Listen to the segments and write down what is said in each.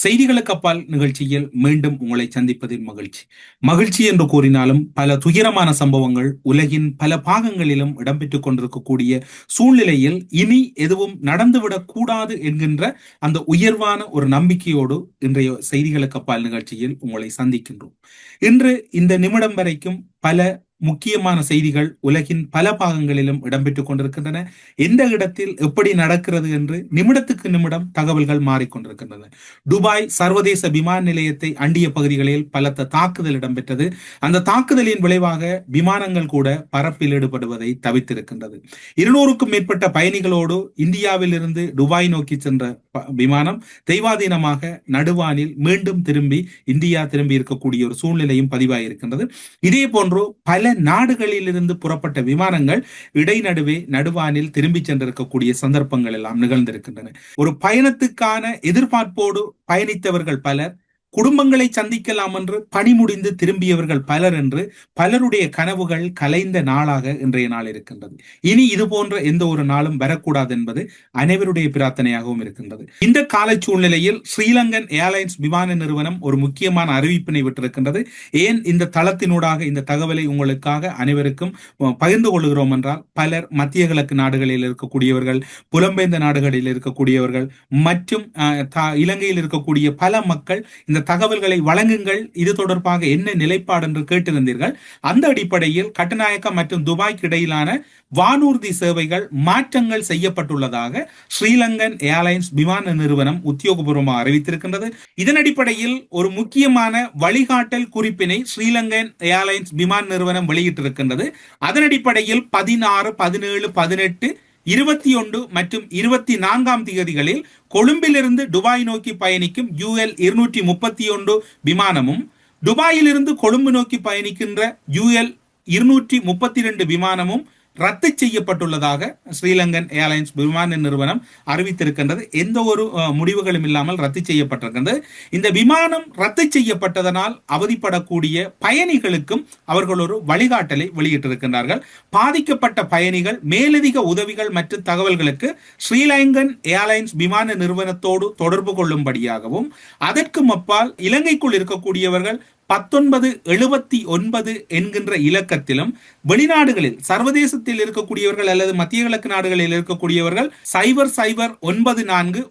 செய்திகளுக்கு அப்பால் நிகழ்ச்சியில் மீண்டும் உங்களை சந்திப்பதில் மகிழ்ச்சி. மகிழ்ச்சி என்று கூறினாலும் பல துயரமான சம்பவங்கள் உலகின் பல பாகங்களிலும் இடம்பெற்றுக் கொண்டிருக்கக்கூடிய சூழ்நிலையில் இனி எதுவும் நடந்துவிடக் கூடாது என்கின்ற அந்த உயர்வான ஒரு நம்பிக்கையோடு இன்றைய செய்திகளுக்கு அப்பால் நிகழ்ச்சியில் உங்களை சந்திக்கின்றோம். இன்று இந்த நிமிடம் வரைக்கும் பல முக்கியமான செய்திகள் உலகின் பல பாகங்களிலும் இடம்பெற்றுக் கொண்டிருக்கின்றன. எந்த இடத்தில் எப்படி நடக்கிறது என்று நிமிடத்துக்கு நிமிடம் தகவல்கள் மாறிக்கொண்டிருக்கின்றன. துபாய் சர்வதேச விமான நிலையத்தை அண்டிய பகுதிகளில் பலத்த தாக்குதல் இடம்பெற்றது. அந்த தாக்குதலின் விளைவாக விமானங்கள் கூட பறப்பில் ஈடுபடுவதை தவிர்த்திருக்கின்றது. 200க்கும் மேற்பட்ட பயணிகளோடு இந்தியாவில் இருந்து துபாய் நோக்கி சென்ற விமானம் தெய்வாதீனமாக நடுவானில் மீண்டும் திரும்பி இந்தியா திரும்பி இருக்கக்கூடிய ஒரு சூழ்நிலையும் பதிவாயிருக்கின்றது. இதே போன்று பல நாடுகளில் இருந்து புறப்பட்ட விமானங்கள் இடைநடுவே நடுவானில் திரும்பி சென்றிருக்கக்கூடிய சந்தர்ப்பங்கள் எல்லாம் நிகழ்ந்திருக்கின்றன. ஒரு பயணத்துக்கான எதிர்பார்ப்போடு பயணித்தவர்கள் பலர், குடும்பங்களை சந்திக்கலாம் என்று பணி முடிந்து திரும்பியவர்கள் பலர் என்று பலருடைய கனவுகள் கலைந்த நாளாக இன்றைய நாள் இருக்கின்றது. இனி இது போன்ற எந்த ஒரு நாளும் வரக்கூடாது என்பது அனைவருடைய பிரார்த்தனையாகவும் இருக்கின்றது. இந்த கால சூழ்நிலையில் ஸ்ரீலங்கன் ஏர்லைன்ஸ் விமான நிறுவனம் ஒரு முக்கியமான அறிவிப்பினை விட்டிருக்கின்றது. ஏன் இந்த தளத்தினூடாக இந்த தகவலை உங்களுக்காக அனைவருக்கும் பகிர்ந்து கொள்கிறோம் என்றால், பலர் மத்திய கிழக்கு நாடுகளில் இருக்கக்கூடியவர்கள், புலம்பெயர்ந்த நாடுகளில் இருக்கக்கூடியவர்கள் மற்றும் இலங்கையில் இருக்கக்கூடிய பல மக்கள் இந்த தகவல்களை வழங்குங்கள், இது தொடர்பாக என்ன நிலைப்பாடு என்று கேட்டிருந்தீர்கள். அந்த அடிப்படையில் கட்டுநாயக்கா மற்றும் துபாய்க்கு இடையிலான வானூர்தி சேவைகள் மாற்றங்கள் செய்யப்பட்டுள்ளதாக ஸ்ரீலங்கன் ஏர்லைன்ஸ் விமான நிறுவனம் உத்தியோகபூர்வமாக அறிவித்திருக்கின்றது. இதன் அடிப்படையில் ஒரு முக்கியமான வழிகாட்டல் குறிப்பினை ஸ்ரீலங்கன் ஏர்லைன்ஸ் விமான நிறுவனம் வெளியிட்டிருக்கின்றது. அதன் அடிப்படையில் 16, 17, 18, 21 மற்றும் 24ஆம் தேதிகளில் கொழும்பிலிருந்து துபாய் நோக்கி பயணிக்கும் UL 231 விமானமும், துபாயிலிருந்து கொழும்பு நோக்கி பயணிக்கின்ற UL 232 விமானமும் ரத்து செய்யப்பட்டுள்ளதாக ஸ்ரீலங்கன் ஏர்லைன்ஸ் விமான நிறுவனம் அறிவித்திருக்கின்றது. எந்த ஒரு முடிவுகளும் இல்லாமல் ரத்து செய்யப்பட்டிருக்கின்றது. இந்த விமானம் ரத்து செய்யப்பட்டதனால் அவதிப்படக்கூடிய பயணிகளுக்கும் அவர்கள் ஒரு வழிகாட்டலை வெளியிட்டிருக்கின்றார்கள். பாதிக்கப்பட்ட பயணிகள் மேலதிக உதவிகள் மற்றும் தகவல்களுக்கு ஸ்ரீலங்கன் ஏர்லைன்ஸ் விமான நிறுவனத்தோடு தொடர்பு கொள்ளும்படியாகவும், அதற்கும் அப்பால் இலங்கைக்குள் இருக்கக்கூடியவர்கள் 1979 என்கின்ற இலக்கத்திலும், வெளிநாடுகளில் சர்வதேசத்தில் இருக்கக்கூடியவர்கள் அல்லது மத்திய கிழக்கு நாடுகளில் இருக்கக்கூடியவர்கள் 0094 11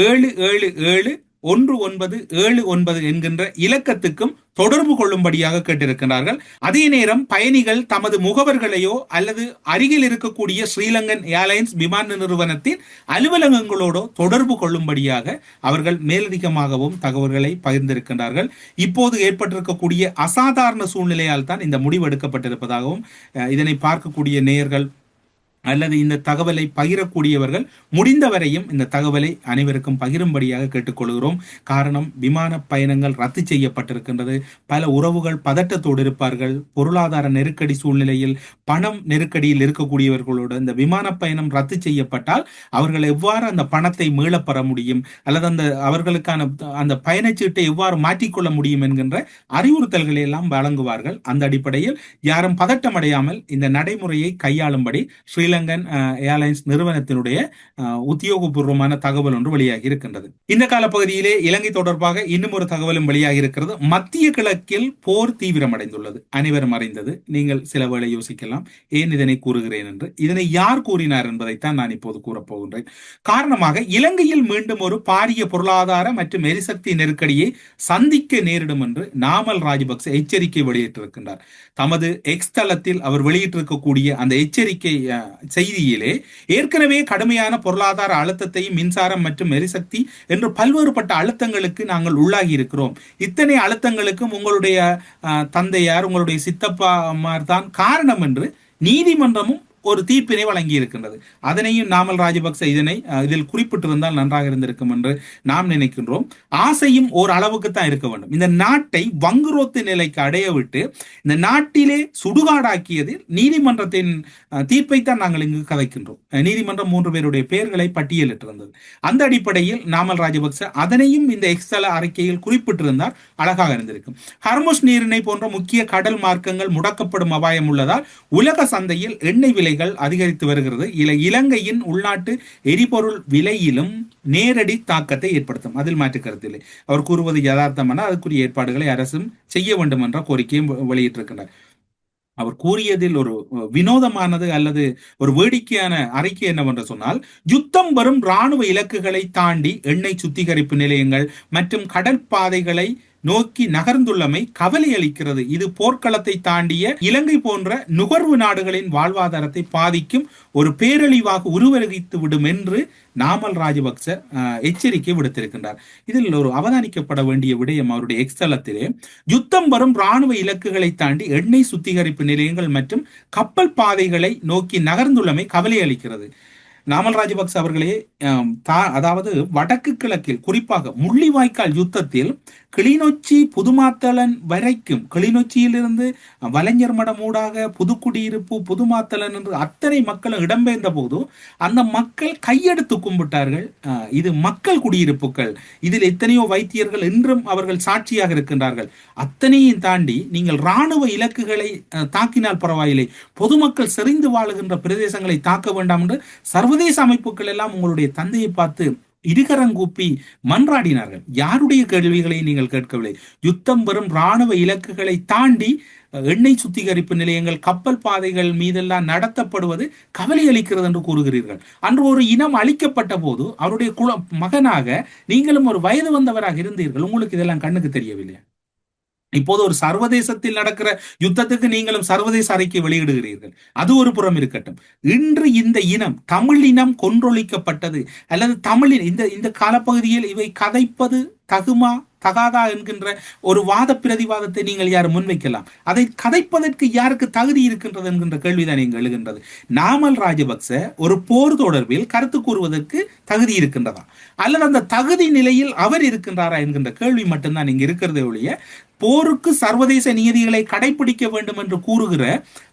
777 1979 என்கின்ற இலக்கத்துக்கும் தொடர்பு கொள்ளும்படியாக கேட்டிருக்கிறார்கள். அதே நேரம் பயணிகள் தமது முகவர்களையோ அல்லது அருகில் இருக்கக்கூடிய ஸ்ரீலங்கன் ஏர்லைன்ஸ் விமான நிறுவனத்தின் அலுவலகங்களோடு தொடர்பு கொள்ளும்படியாக அவர்கள் மேலதிகமாகவும் தகவல்களை பகிர்ந்திருக்கின்றார்கள். இப்போது ஏற்பட்டிருக்கக்கூடிய அசாதாரண சூழ்நிலையால் தான் இந்த முடிவு எடுக்கப்பட்டிருப்பதாகவும், இதனை பார்க்கக்கூடிய நேயர்கள் அல்லது இந்த தகவலை பகிரக்கூடியவர்கள் முடிந்தவரையும் இந்த தகவலை அனைவருக்கும் பகிரும்படியாக கேட்டுக்கொள்கிறோம். காரணம், விமான பயணங்கள் ரத்து செய்யப்பட்டிருக்கின்றது. பல உறவுகள் பதட்டத்தோடு இருப்பார்கள். பொருளாதார நெருக்கடி சூழ்நிலையில், பணம் நெருக்கடியில் இருக்கக்கூடியவர்களோடு இந்த விமான பயணம் ரத்து செய்யப்பட்டால் அவர்கள் எவ்வாறு அந்த பணத்தை மீளப்பெற முடியும் அல்லது அவர்களுக்கான அந்த பயணச்சீட்டை எவ்வாறு மாற்றிக்கொள்ள முடியும் என்கின்ற அறிவுறுத்தல்களை எல்லாம் வழங்குவார்கள். அந்த அடிப்படையில் யாரும் பதட்டம் அடையாமல் இந்த நடைமுறையை கையாளும்படி ஸ்ரீலங்கன் ஏர்லைன்ஸ் நிறுவனத்தினுடைய உத்தியோகபூர்வமான தகவல் ஒன்று வெளியாகி இருக்கின்றது. இந்த காலப்பகுதியிலே இலங்கை தொடர்பாக இன்னும் ஒரு தகவலும் வெளியாகி இருக்கிறது. மத்திய கிழக்கில் போர் தீவிரமடைந்துள்ளது. அனைவரும் அறிந்தது. நீங்கள் சில வேளை யோசிக்கலாம், ஏன் இதனை கூறுகிறேன் என்று. இதனை யார் கூறினார் என்பதைத்தான் நான் இப்போது கூறப்போகின்றேன். காரணமாக இலங்கையில் மீண்டும் ஒரு பாரிய பொருளாதார மற்றும் எரிசக்தி நெருக்கடியை சந்திக்க நேரிடும் என்று நாமல் ராஜபக்ச எச்சரிக்கை வெளியிட்டிருக்கின்றார். தமது எக்ஸ் தளத்தில் அவர் வெளியிட்டிருக்கக்கூடிய அந்த எச்சரிக்கை செய்தியிலே, ஏற்கனவே கடுமையான பொருளாதார அழுத்தத்தையும் மின்சாரம் மற்றும் எரிசக்தி என்று பல்வேறுபட்ட அழுத்தங்களுக்கு நாங்கள் உள்ளாகி இருக்கிறோம். இத்தனை அழுத்தங்களுக்கும் உங்களுடைய தந்தையார், உங்களுடைய சித்தப்பாமார் தான் காரணம் என்று நீதிமன்றமும் ஒரு தீர்ப்பினை வழங்கி இருக்கின்றது. அதனையும் நாமல் ராஜபக்ச இதில் குறிப்பிட்டிருந்தால் நன்றாக இருந்திருக்கும் என்று நாம் நினைக்கின்றோம். ஆசையும் ஓர் அளவுக்கு தான் இருக்க வேண்டும். இந்த நாட்டை வங்குரோத்து நிலைக்கு அடைய விட்டு இந்த நாட்டிலே சுடுகாடாக்கியது நீதிமன்றத்தின் தீர்ப்பை தான் நாங்கள் இங்கு கதைக்கின்றோம். நீதிமன்றம் 3 பேருடைய பெயர்களை பட்டியலிட்டிருந்தது. அந்த அடிப்படையில் நாமல் ராஜபக்ச அதனையும் இந்த எக்ஸ்தல அறிக்கையில் குறிப்பிட்டிருந்தார், அழகாக இருந்திருக்கும். ஹர்முஸ் நீரிணை போன்ற முக்கிய கடல் மார்க்கங்கள் முடக்கப்படும் அபாயம் உள்ளதால் உலக சந்தையில் எண்ணெய் விலைகள் விலைகள் அதிகரித்து வருகிறது. இலங்கையின் உள்நாட்டு எரிபொருள் விலையிலும் நேரடி தாக்கத்தை ஏற்படுத்தும், அதில் மாற்று கருத்தில்லை. அவர் கூறுவது யதார்த்தமான அதுக்குரிய ஏற்பாடுகளை அரசும் செய்ய வேண்டும் என்ற கோரிக்கையும் வெளியிட்டிருக்கிறார். அவர் கூறியதில் ஒரு வினோதமானது அல்லது ஒரு வேடிக்கையான அறிக்கை என்னவென்று சொன்னால், யுத்தம் வரும் இராணுவ இலக்குகளை தாண்டி எண்ணெய் சுத்திகரிப்பு நிலையங்கள் மற்றும் கடல் பாதைகளை நோக்கி நகர்ந்துள்ளமை கவலை அளிக்கிறது. இது போர்க்களத்தை தாண்டிய இலங்கை போன்ற நுகர்வு நாடுகளின் வாழ்வாதாரத்தை பாதிக்கும் ஒரு பேரழிவாக உருவகித்து விடும் என்று நாமல் ராஜபக்ச எச்சரிக்கை விடுத்திருக்கின்றார். இதில் ஒரு அவதானிக்கப்பட வேண்டிய விடயம், அவருடைய எக்ஸ்தலத்திலே யுத்தம் வரும் இராணுவ இலக்குகளை தாண்டி எண்ணெய் சுத்திகரிப்பு நிலையங்கள் மற்றும் கப்பல் பாதைகளை நோக்கி நகர்ந்துள்ளமை கவலை அளிக்கிறது. நாமல் ராஜபக்ச அவர்களே, அதாவது வடக்கு கிழக்கில் குறிப்பாக முள்ளிவாய்க்கால் யுத்தத்தில் கிளிநொச்சி புதுமாத்தளன் வரைக்கும், கிளிநொச்சியிலிருந்து வலைஞர் மடம் ஊடாக புதுக்குடியிருப்பு புதுமாத்தளன் என்று அத்தனை மக்களும் இடம்பெயர்ந்த போது அந்த மக்கள் கையெடுத்து கும்பிட்டார்கள். இது மக்கள் குடியிருப்புகள், இதில் எத்தனையோ வைத்தியர்கள் இன்றும் அவர்கள் சாட்சியாக இருக்கின்றார்கள். அத்தனையும் தாண்டி நீங்கள் இராணுவ இலக்குகளை தாக்கினால் பரவாயில்லை, பொதுமக்கள் செறிந்து வாழுகின்ற பிரதேசங்களை தாக்க வேண்டாம் என்று சர்வதேச அமைப்புகள் எல்லாம் உங்களுடைய தந்தையை பார்த்து இருகரங்கூப்பி மன்றாடினார்கள். யாருடைய கேள்விகளை நீங்கள் கேட்கவில்லை. யுத்தம் வரும் இராணுவ இலக்குகளை தாண்டி எண்ணெய் சுத்திகரிப்பு நிலையங்கள் கப்பல் பாதைகள் மீதெல்லாம் நடத்தப்படுவது கவலை அளிக்கிறது என்று கூறுகிறீர்கள். அன்று ஒரு இனம் அழிக்கப்பட்ட போது அவருடைய மகனாக நீங்களும் ஒரு வயது வந்தவராக இருந்தீர்கள். உங்களுக்கு இதெல்லாம் கண்ணுக்கு தெரியவில்லை. இப்போது ஒரு சர்வதேசத்தில் நடக்கிற யுத்தத்துக்கு நீங்களும் சர்வதேச அறிக்கை வெளியிடுகிறீர்கள். அது ஒரு புறம் இருக்கட்டும். இன்று இந்த இனம் தமிழ் இனம் கொன்றொழிக்கப்பட்டது அல்லது தமிழின் இந்த காலப்பகுதியில் இவை கதைப்பது தகுமா தகாதா என்கின்ற ஒரு வாத பிரதிவாதத்தை நீங்கள் யார் முன்வைக்கலாம். அதை கதைப்பதற்கு யாருக்கு தகுதி இருக்கின்றது என்கின்ற கேள்விதான் இங்கு எழுகின்றது. நாமல் ராஜபக்ச ஒரு போர் தொடர்பில் கருத்து கூறுவதற்கு தகுதி இருக்கின்றதா அல்லது அந்த தகுதி நிலையில் அவர் இருக்கின்றாரா என்கின்ற கேள்வி மட்டும்தான் இங்கு இருக்கிறதே ஒழிய, போருக்கு சர்வதேச நீதிகளை கடைபிடிக்க வேண்டும் என்று கூறுகிற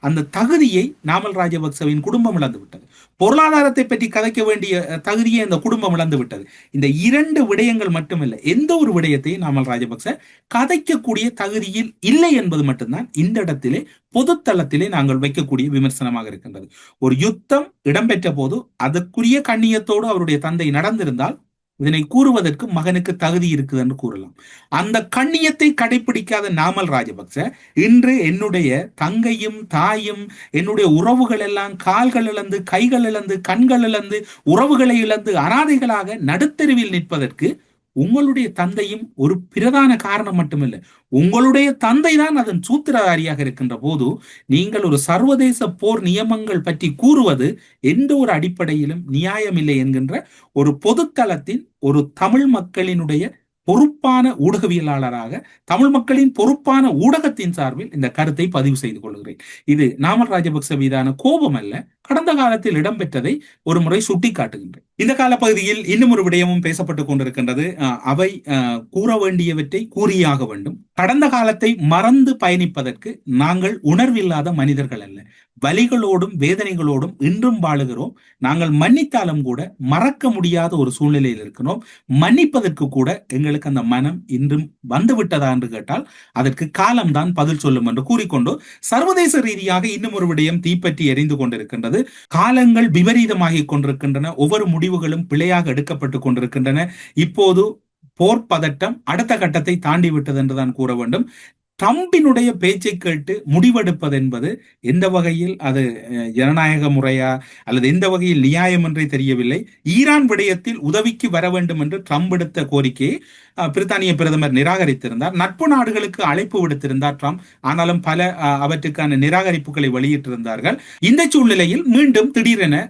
அந்த தகுதியை நாமல் ராஜபக்சவின் குடும்பம் இழந்து விட்டது. பொருளாதாரத்தை பற்றி கதைக்க வேண்டிய தகுதியை அந்த குடும்பம் இழந்து விட்டது. இந்த இரண்டு விடயங்கள் மட்டுமில்லை, எந்த ஒரு விடயத்தையும் நாமல் ராஜபக்ச கதைக்கக்கூடிய தகுதியில் இல்லை என்பது மட்டும்தான் இந்த இடத்திலே பொதுத்தளத்திலே நாங்கள் வைக்கக்கூடிய விமர்சனமாக இருக்கின்றது. ஒரு யுத்தம் இடம்பெற்ற போது அதற்குரிய கண்ணியத்தோடு அவருடைய தந்தை நடந்திருந்தால் இதனை கூறுவதற்கு மகனுக்கு தகுதி இருக்குது என்று கூறலாம். அந்த கண்ணியத்தை கடைபிடிக்காத நாமல் ராஜபக்ச இன்று என்னுடைய தங்கையும் தாயும் என்னுடைய உறவுகள் எல்லாம் கால்கள் இழந்து கைகள் இழந்து கண்கள் இழந்து உறவுகளை இழந்து அனாதைகளாக நடுத்தெருவில் நிற்பதற்கு உங்களுடைய தந்தையும் ஒரு பிரதான காரணம் மட்டுமில்லை, உங்களுடைய தந்தை தான் அதன் சூத்திரதாரியாக இருக்கின்ற போது நீங்கள் ஒரு சர்வதேச போர் நியமங்கள் பற்றி கூறுவது எந்த ஒரு அடிப்படையிலும் நியாயமில்லை என்கின்ற ஒரு பொதுத்தளத்தின் ஒரு தமிழ் மக்களினுடைய பொறுப்பான ஊடகவியலாளராக தமிழ் மக்களின் பொறுப்பான ஊடகத்தின் சார்பில் இந்த கருத்தை பதிவு செய்து கொள்கிறேன். இது நாமல் ராஜபக்ச மீதான கோபம் அல்ல, கடந்த காலத்தில் இடம்பெற்றதை ஒரு முறை சுட்டி காட்டுகின்றேன். இந்த காலப்பகுதியில் இன்னும் ஒரு விடயமும் பேசப்பட்டுக் கொண்டிருக்கின்றது. அவை கூற வேண்டியவற்றை கூறியாக வேண்டும். கடந்த காலத்தை மறந்து பயணிப்பதற்கு நாங்கள் உணர்வில்லாத மனிதர்கள் அல்ல, வலிகளோடும் வேதனைகளோடும் இன்றும் வாழுகிறோம். நாங்கள் மன்னித்தாலும் கூட மறக்க முடியாத ஒரு சூழ்நிலையில் இருக்கிறோம். மன்னிப்பதற்கு கூட எங்களுக்கு அந்த மனம் இன்றும் வந்துவிட்டதா என்று கேட்டால் அதற்கு காலம்தான் பதில் சொல்லும் என்று கூறிக்கொண்டு, சர்வதேச ரீதியாக இன்னும் ஒரு விடயம் தீப்பற்றி எரிந்து கொண்டிருக்கின்றது. காலங்கள் விபரீதமாகிக் கொண்டிருக்கின்றன, ஒவ்வொரு முடிவுகளும் பிழையாக எடுக்கப்பட்டுக் கொண்டிருக்கின்றன. இப்போது போர் பதட்டம் அடுத்த கட்டத்தை தாண்டி விட்டது என்றுதான் கூற வேண்டும். ட்ரம்பினுடைய பேச்சை கேட்டு முடிவெடுப்பது என்பது எந்த வகையில் அது ஜனநாயக முறையா அல்லது எந்த வகையில் நியாயம் என்றே தெரியவில்லை. ஈரான் விடயத்தில் உதவிக்கு வர வேண்டும் என்று ட்ரம்ப் எடுத்த கோரிக்கையை பிரித்தானிய பிரதமர் நிராகரித்திருந்தார். நட்பு நாடுகளுக்கு அழைப்பு விடுத்திருந்தார் ட்ரம்ப், ஆனாலும் பல அவற்றுக்கான நிராகரிப்புகளை வெளியிட்டிருந்தார்கள். இந்த சூழ்நிலையில் மீண்டும் திடீரென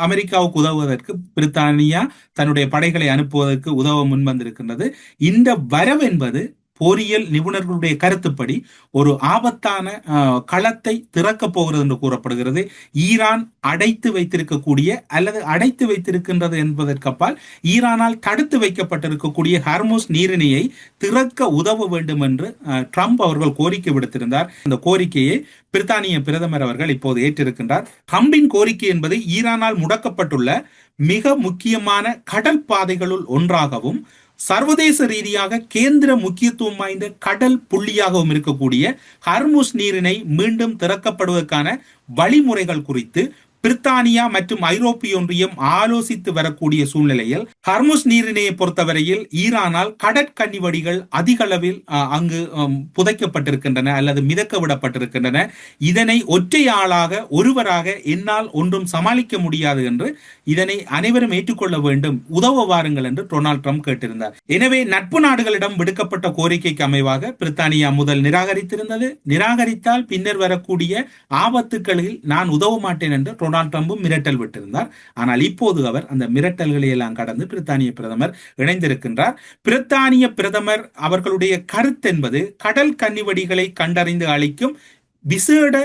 அமெரிக்காவுக்கு உதவுவதற்கு பிரித்தானியா தன்னுடைய படைகளை அனுப்புவதற்கு உதவ முன்வந்திருக்கின்றது. இந்த வரவு என்பது போரியல் நிபுணர்களுடைய கருத்துப்படி ஒரு ஆபத்தான களத்தை திறக்கப் போகிறது என்று கூறப்படுகிறது. ஈரான் அடைத்து வைத்திருக்கக்கூடிய அல்லது அடைத்து வைத்திருக்கின்றது என்பதற்கப்பால் ஈரானால் தடுத்து வைக்கப்பட்டிருக்கக்கூடிய ஹார்முஸ் நீரிணையை திறக்க உதவ வேண்டும் என்று ட்ரம்ப் அவர்கள் கோரிக்கை விடுத்திருந்தார். அந்த கோரிக்கையை பிரித்தானிய பிரதமர் அவர்கள் இப்போது ஏற்றிருக்கின்றார். ட்ரம்பின் கோரிக்கை என்பது ஈரானால் முடக்கப்பட்டுள்ள மிக முக்கியமான கடல் பாதைகளுள் ஒன்றாகவும் சர்வதேச ரீதியாக கேந்திர முக்கியத்துவம் வாய்ந்த கடல் புள்ளியாகவும் இருக்கக்கூடிய ஹார்முஸ் நீரிணை மீண்டும் திறக்கப்படுவதற்கான வழிமுறைகள் குறித்து பிரித்தானியா மற்றும் ஐரோப்பிய ஒன்றியம் ஆலோசித்து வரக்கூடிய சூழ்நிலையில் ஹர்முஸ் நீரிணையை பொறுத்தவரையில் ஈரானால் கடற்கன்னிவடிகள் அதிக அளவில் அங்கு புதைக்கப்பட்டிருக்கின்றன அல்லது மிதக்க விடப்பட்டிருக்கின்றன. இதனை ஒற்றை ஆளாக ஒருவராக என்னால் ஒன்றும் சமாளிக்க முடியாது என்று இதனை அனைவரும் ஏற்றுக்கொள்ள வேண்டும், உதவ வாருங்கள் என்று டொனால்ட் ட்ரம்ப் கேட்டிருந்தார். எனவே நட்பு நாடுகளிடம் விடுக்கப்பட்ட கோரிக்கைக்கு அமைவாக பிரித்தானியா முதல் நிராகரித்திருந்தது. நிராகரித்தால் பின்னர் வரக்கூடிய ஆபத்துக்களில் நான் உதவ மாட்டேன் என்று டொனால்ட் ட்ரம்பும் மிரட்டல் விட்டிருந்தார். ஆனால் இப்போது அவர் அந்த மிரட்டல்களை எல்லாம் கடந்து பிரித்தானிய பிரதமர் இணைந்திருக்கின்றார். பிரித்தானிய பிரதமர் அவர்களுடைய கருத்து என்பது கடல் கன்னிவடிகளை கண்டறிந்து அளிக்கும் விசேட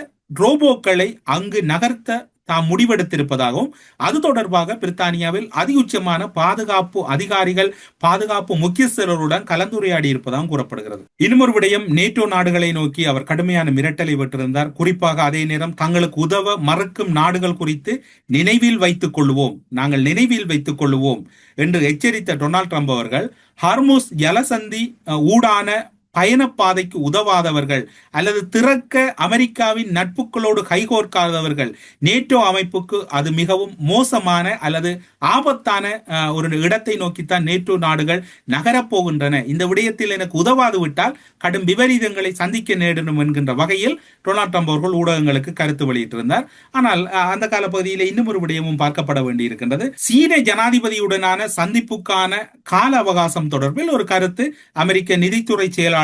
ரோபோக்களை அங்கு நகர்த்த தாம் முடிவெடுத்திருப்பதாகவும் அது தொடர்பாக பிரித்தானியாவில் அதிஉச்சமான பாதுகாப்பு அதிகாரிகள் பாதுகாப்பு முக்கியஸ்தர்களுடன் கலந்துரையாடி இருப்பதாகவும் கூறப்படுகிறது. இன்னும் ஒரு விடயம், நேட்டோ நாடுகளை நோக்கி அவர் கடுமையான மிரட்டலை விட்டிருந்தார். குறிப்பாக அதே நேரம் தங்களுக்கு உதவ மறுக்கும் நாடுகள் குறித்து நினைவில் வைத்துக் கொள்வோம், நாங்கள் நினைவில் வைத்துக் கொள்வோம் என்று எச்சரித்த டொனால்ட் ட்ரம்ப் அவர்கள் ஹார்முஸ் ஜலசந்தி ஊடான பயணப்பாதைக்கு உதவாதவர்கள் அல்லது திறக்க அமெரிக்காவின் நட்புகளோடு கைகோர்க்காதவர்கள் நேட்டோ அமைப்புக்கு அது மிகவும் மோசமான அல்லது ஆபத்தான ஒரு இடத்தை நோக்கித்தான் நேட்டோ நாடுகள் நகரப்போகின்றன, இந்த விடயத்தில் எனக்கு உதவாது விட்டால் கடும் விபரீதங்களை சந்திக்க நேரிடும் என்கின்ற வகையில் டொனால்ட் ட்ரம்ப் அவர்கள் ஊடகங்களுக்கு கருத்து வெளியிட்டிருந்தார். ஆனால் அந்த காலப்பகுதியில் இன்னும் ஒரு விடயமும் பார்க்கப்பட வேண்டியிருக்கின்றது. சீன ஜனாதிபதியுடனான சந்திப்புக்கான கால அவகாசம் தொடர்பில் ஒரு கருத்து அமெரிக்க நிதித்துறை செயலாளர்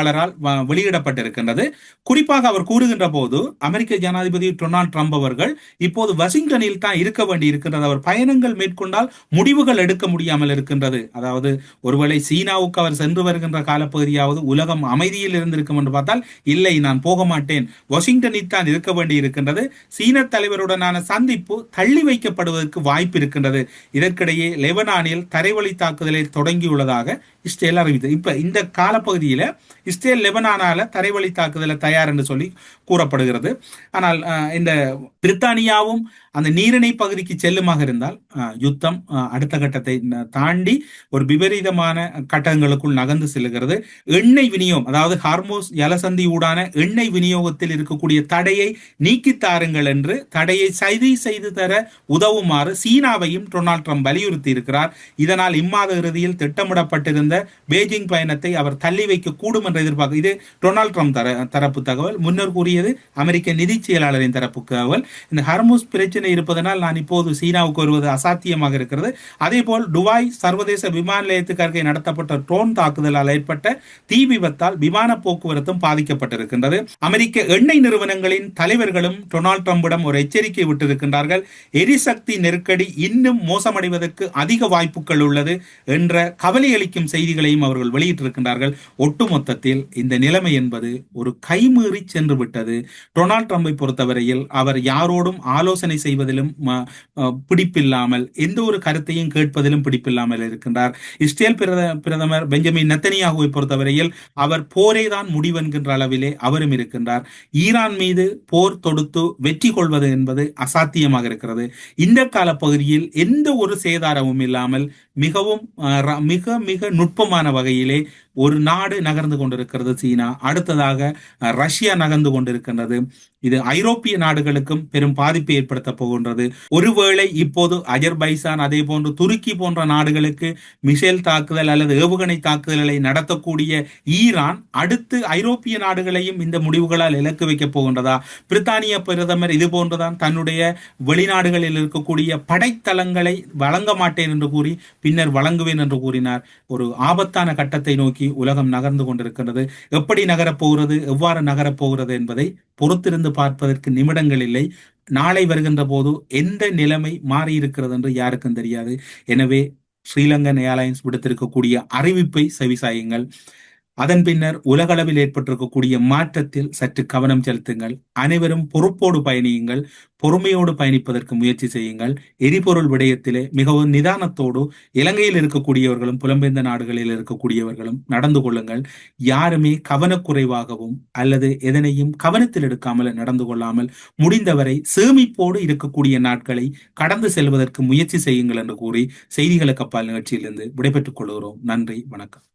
வெளியிடப்பட்டிருக்கின்றது. குறிப்பாக அவர் கூறுகின்ற போது அமெரிக்க ஜனாதிபதி டொனால்ட் ட்ரம்ப் அவர்கள் இப்போது வாஷிங்டனில் தான் இருக்க வேண்டி இருக்கின்றது, அவர் பயணங்கள் மேற்கொண்டால் முடிவுகள் எடுக்க முடியாமல் இருக்கின்றது. அதாவது ஒருவேளை சீனாவுக்கு அவர் சென்று வருகின்ற காலப்பகுதியாவது உலகம் அமைதியில் இருந்திருக்கும் என்று பார்த்தால் இல்லை, நான் போக மாட்டேன், வாஷிங்டனில் தான் இருக்க வேண்டி இருக்கின்றது. சீன தலைவருடனான சந்திப்பு தள்ளி வைக்கப்படுவதற்கு வாய்ப்பு இருக்கின்றது. இதற்கிடையே லெபனானில் தரைவழி தாக்குதலை தொடங்கியுள்ளதாக இஸ்ரேல் அறிவித்தது. இப்ப இந்த காலப்பகுதியில இஸ்ரேல் லெபனானால தரைவழி தாக்குதலை தயார் என்று சொல்லி கூறப்படுகிறது. ஆனால் இந்த பிரித்தானியாவும் அந்த நீரிணை பகுதிக்கு செல்லுமாக இருந்தால் யுத்தம் அடுத்த கட்டத்தை தாண்டி ஒரு விபரீதமான கட்டங்களுக்குள் நகர்ந்து செல்கிறது. எண்ணெய் விநியோகம், அதாவது ஹார்முஸ் ஜலசந்தி ஊடான எண்ணெய் விநியோகத்தில் இருக்கக்கூடிய தடையை நீக்கி தாருங்கள் என்று தடையை சரி செய்து தர உதவுமாறு சீனாவையும் டொனால்ட் ட்ரம்ப் வலியுறுத்தி இருக்கிறார். இதனால் இம்மாத இறுதியில் திட்டமிடப்பட்டிருந்த பெய்ஜிங் பயணத்தை அவர் தள்ளி வைக்க கூடும் என்ற எதிர்பார்க்க. இது டொனால்ட் ட்ரம்ப் தரப்பு தகவல். முன்னர் கூறியது அமெரிக்க நிதி செயலாளரின் தரப்பு தகவல். இந்த ஹார்முஸ் பிரச்சனை இருப்பதனால் நான் இப்போது சீனாவுக்கு வருவது அசாத்தியமாக இருக்கிறது. அதே போல் துபாய் சர்வதேச விமான நிலையத்துக்கு அருகே நடத்தப்பட்ட ட்ரோன் தாக்குதலால் ஏற்பட்ட தீ விபத்தால் விமான போக்குவரத்தும் பாதிக்கப்பட்டிருக்கின்றது. அமெரிக்க எண்ணெய் நிறுவனங்களின் தலைவர்களும் டொனால்ட் ட்ரம்பிடம் ஒரு எச்சரிக்கை விட்டிருக்கின்றார்கள். எரிசக்தி நெருக்கடி இன்னும் மோசமடைவதற்கு அதிக வாய்ப்புகள் உள்ளது என்ற கவலை அளிக்கும் செய்திகளையும் அவர்கள் வெளியிட்டிருக்கின்றார்கள். ஒட்டுமொத்தத்தில் இந்த நிலைமை என்பது ஒரு கைமீறி சென்று விட்டது. டொனால்ட் ட்ரம்பை பொறுத்தவரையில் அவர் யாரோடும் ஆலோசனை செய்வதிலும் பிடிப்பில்லாமல், எந்த ஒரு கருத்தையும் கேட்பதிலும் பிடிப்பில்லாமல் இருக்கின்றார். இஸ்ரேல் பிரதமர் பெஞ்சமின் நெத்தனியாகுவை பொறுத்தவரையில் அவர் போரே தான் முடிவென்கின்ற அளவிலே அவரும் இருக்கின்றார். ஈரான் மீது போர் தொடுத்து வெற்றி கொள்வது என்பது அசாத்தியமாக இருக்கிறது. இந்த கால பகுதியில் எந்த ஒரு சேதாரமும் இல்லாமல் மிகவும் மிக மிக நுட்பமான வகையிலே ஒரு நாடு நகர்ந்து கொண்டிருக்கிறது சீனா, அடுத்ததாக ரஷ்யா நகர்ந்து கொண்டிருக்கின்றது. இது ஐரோப்பிய நாடுகளுக்கும் பெரும் பாதிப்பை ஏற்படுத்த போகின்றது. ஒருவேளை இப்போது அஜர்பைசான் அதே போன்று துருக்கி போன்ற நாடுகளுக்கு மிசைல் தாக்குதல் அல்லது ஏவுகணை தாக்குதல்களை நடத்தக்கூடிய ஈரான் அடுத்து ஐரோப்பிய நாடுகளையும் இந்த முடிவுகளால் இலக்கு வைக்கப் போகின்றதா? பிரித்தானிய பிரதமர் இது போன்றுதான் தன்னுடைய வெளிநாடுகளில் இருக்கக்கூடிய படைத்தளங்களை வழங்க மாட்டேன் என்று கூறி பின்னர் வழங்குவேன் என்று கூறினார். ஒரு ஆபத்தான கட்டத்தை நோக்கி உலகம் நகர்ந்து கொண்டிருக்கிறது. எப்படி நகரப்போகிறது, எவ்வாறு நகரப்போகிறது என்பதை பொறுத்திருந்து பார்ப்பதற்கு நிமிடங்கள் இல்லை. நாளை வருகின்ற போது எந்த நிலைமை மாறியிருக்கிறது என்று யாருக்கும் தெரியாது. எனவே ஸ்ரீலங்கன் ஏர்லைன்ஸ் விடுத்திருக்கக்கூடிய அறிவிப்பை செவிசாயுங்கள். அதன் பின்னர் உலகளவில் ஏற்பட்டிருக்கக்கூடிய மாற்றத்தில் சற்று கவனம் செலுத்துங்கள். அனைவரும் பொறுப்போடு பயணியுங்கள், பொறுமையோடு பயணிப்பதற்கு முயற்சி செய்யுங்கள். எரிபொருள் விடயத்திலே மிகவும் நிதானத்தோடு இலங்கையில் இருக்கக்கூடியவர்களும் புலம்பெயர்ந்த நாடுகளில் இருக்கக்கூடியவர்களும் நடந்து கொள்ளுங்கள். யாருமே கவனக்குறைவாகவும் அல்லது எதனையும் கவனத்தில் எடுக்காமல் நடந்து கொள்ளாமல் முடிந்தவரை சேமிப்போடு இருக்கக்கூடிய நாட்களை கடந்து செல்வதற்கு முயற்சி செய்யுங்கள் என்று கூறி செய்திகளுக்கு அப்பால் நிகழ்ச்சியிலிருந்து விடைபெற்றுக் கொள்கிறோம். நன்றி, வணக்கம்.